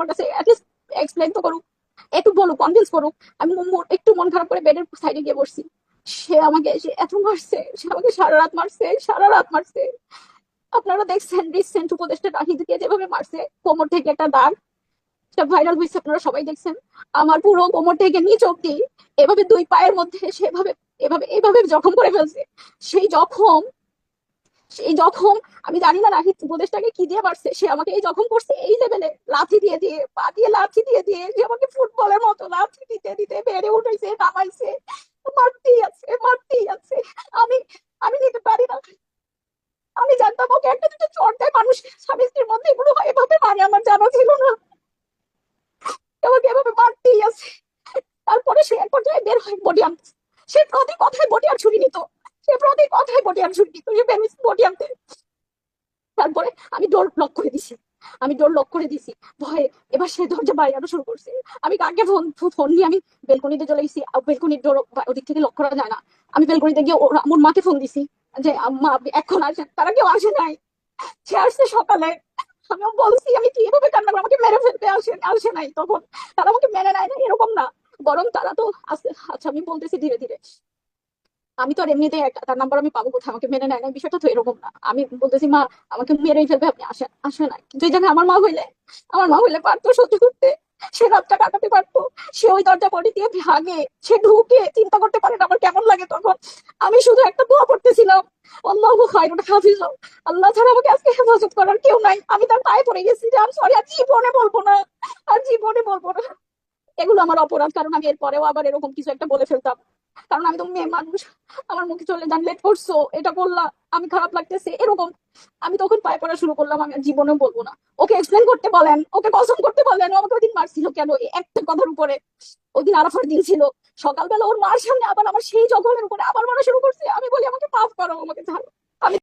আমার কাছে at least explain তো করুক, একটু বলুক, কনভিন্স করুক। আমি একটু মন খারাপ করে বেডের সাইডে গিয়ে বসছি। সে আমাকে এসে এত মারছে, সে আমাকে সারা রাত মারছে, সারা রাত মারছে। আপনারা দেখছেন রিসেন্ট উপদেষ্টা রাহিদকে যেভাবে মারছে, কোমর থেকে একটা দাগ, সেটা ভাইরাল হয়েছে, আপনারা সবাই দেখছেন। আমার পুরো কোমর থেকে নিচ অব্দি এভাবে দুই পায়ের মধ্যে সেভাবে এভাবে এভাবে জখম করে ফেলছে। সেই জখম, সেই জখম, আমি জানি না রাহিদ উপদেশটাকে কি দিয়ে মারছে, সে আমাকে এই জখম করছে এই লেভেলে, লাথি দিয়ে দিয়ে, পা দিয়ে লাথি দিয়ে দিয়ে, যে আমাকে ফুটবলের মতো লাথি দিতে দিতে বেড়ে উঠেছে, নামাইছে, মারতেই আছে, মারতেই আছে। আমি আমি নিতে পারি না। আমি জানতাম ওকে একটা দুটো চড় দেয় মানুষ, স্বামী স্ত্রীর মধ্যে এগুলো হয়, এভাবে মানে আমার জানা ছিল না। আমাকে এভাবে মারতেই আছে। তারপরে সে এক পর্যায়ে বের হয় বডি আনতে। সে প্রতি কথায় বডি আর ছুরি নিত, সে প্রতি কথায় বডি আর ছুরি নিত, সে বেরিয়েছে বডি আনতে। তারপরে আমি ডোর লক করে দিছি, আমি ডোর লক করে দিছি ভয়ে। এবার সে দরজা বাড়ানো শুরু করছে। আমি কাকে ফোন ফোন নিয়ে আমি বেলকনিতে চলে গেছি, বেলকনির ডোর ওদিক থেকে লক করা যায় না। আমি বেলকনিতে গিয়ে ওর আমার মাকে ফোন দিছি যে আম্মা আপনি এখন আসেন, তারা কেউ আসে নাই। সে আসছে সকালে। আমিও বলছি আমি কি এভাবে কান্না করে আমাকে মেরে ফেলতে আসে আসে নাই তখন। তারা আমাকে মেনে নেয় না এরকম না, বরং তারা তো আসছে। আচ্ছা আমি বলতেছি ধীরে ধীরে, আমি তো আর এমনিতে তার নাম্বার আমি পাবো কোথায়, আমাকে মেনে নেয় না, বিষয়টা তো এরকম না। আমি বলতেছি মা আমাকে মেরেই ফেলবে, আপনি আসেন, আসে না। কিন্তু এই জায়গায় আমার মা হইলে পারতো সহ্য করতে, সে রাতটা কাটাতে পারতো। সে ওই দরজা পড়ে দিয়ে ভাগে, সে ঢুকে, চিন্তা করতে পারে না আমার কেমন লাগে তখন। আমি শুধু একটা দোয়া পড়তেছিলাম, আল্লাহু খায়রুন হাফিজ, আল্লাহ ছাড়া আমাকে আজকে হেফাজত করার কেউ নাই। আমি তার পায়ে পড়ে গেছি যে আমি সরি, আর জীবনে বলবো না, আর জীবনে বলবো না। এগুলো আমার অপরাধ, কারণ আমি এরপরেও আবার এরকম কিছু একটা বলে ফেলতাম। কারণ আমি তো মেয়ে মানুষ, আমার মুখে চলে যান লেট করছো, এটা বললা, আমি খারাপ লাগতেছে এরকম। আমি তখন পায়ে পড়া শুরু করলাম, আমি আর জীবনেও বলবো না। ওকে এক্সপ্লেন করতে বলেন, ওকে কসম করতে বলেন, ও আমাকে ওইদিন মারছিল কেন এই একটা কথার উপরে। ওই দিন আরাফার দিন ছিল, সকালবেলা ওর মার সামনে আবার আমার সেই জঘন্যের উপরে আবার মারা শুরু করছে। আমি বলি আমাকে মাফ করো, আমাকে ছাড়ো। আমি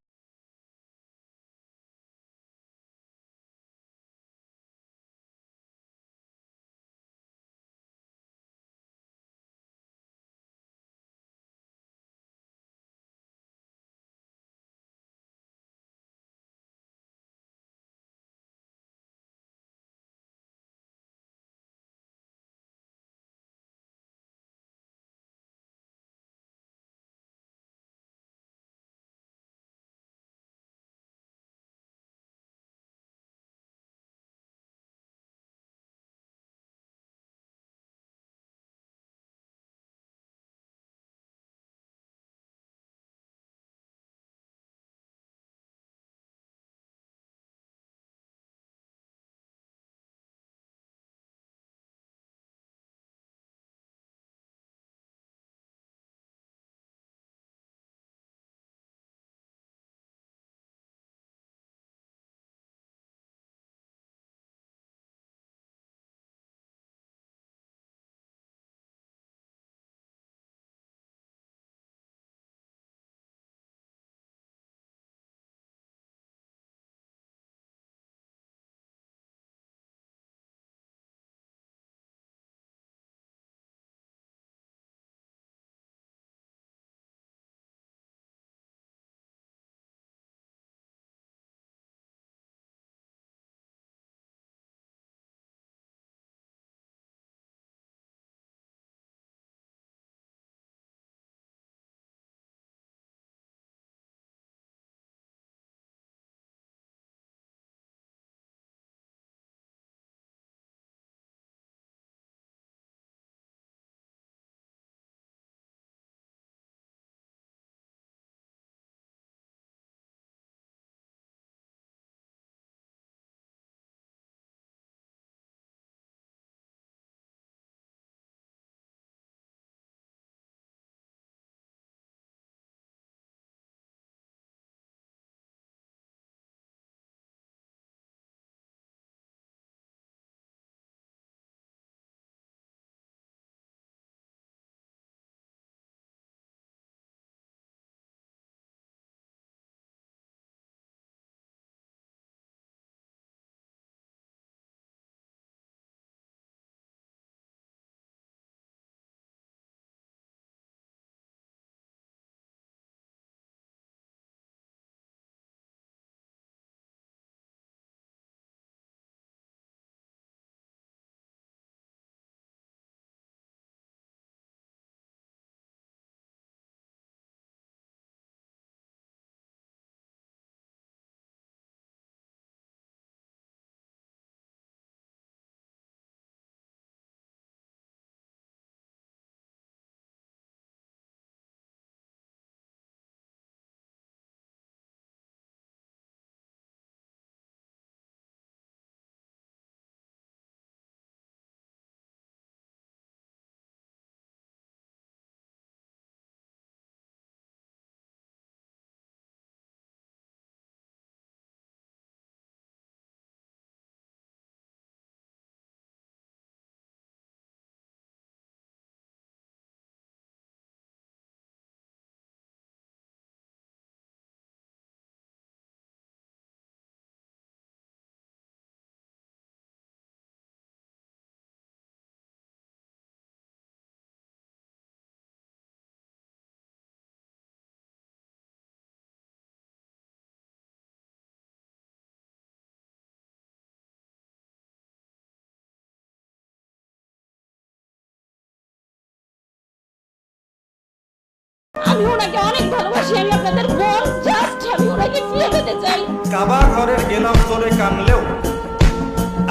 আমি ওনাকে অনেক ভালোবাসি, আমি আপনাদের বোন, জাস্ট আমি ওনাকে ফিরে পেতে চাই। কাবা ঘরের গেলাম তোরে কানলেও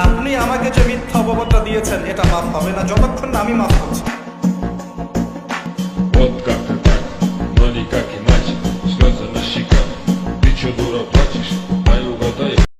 আপনি আমাকে যে মিথ্যা অপবাদটা দিয়েছেন এটা মাফ হবে না যতক্ষণ না আমি মাফ করছি। What got the money got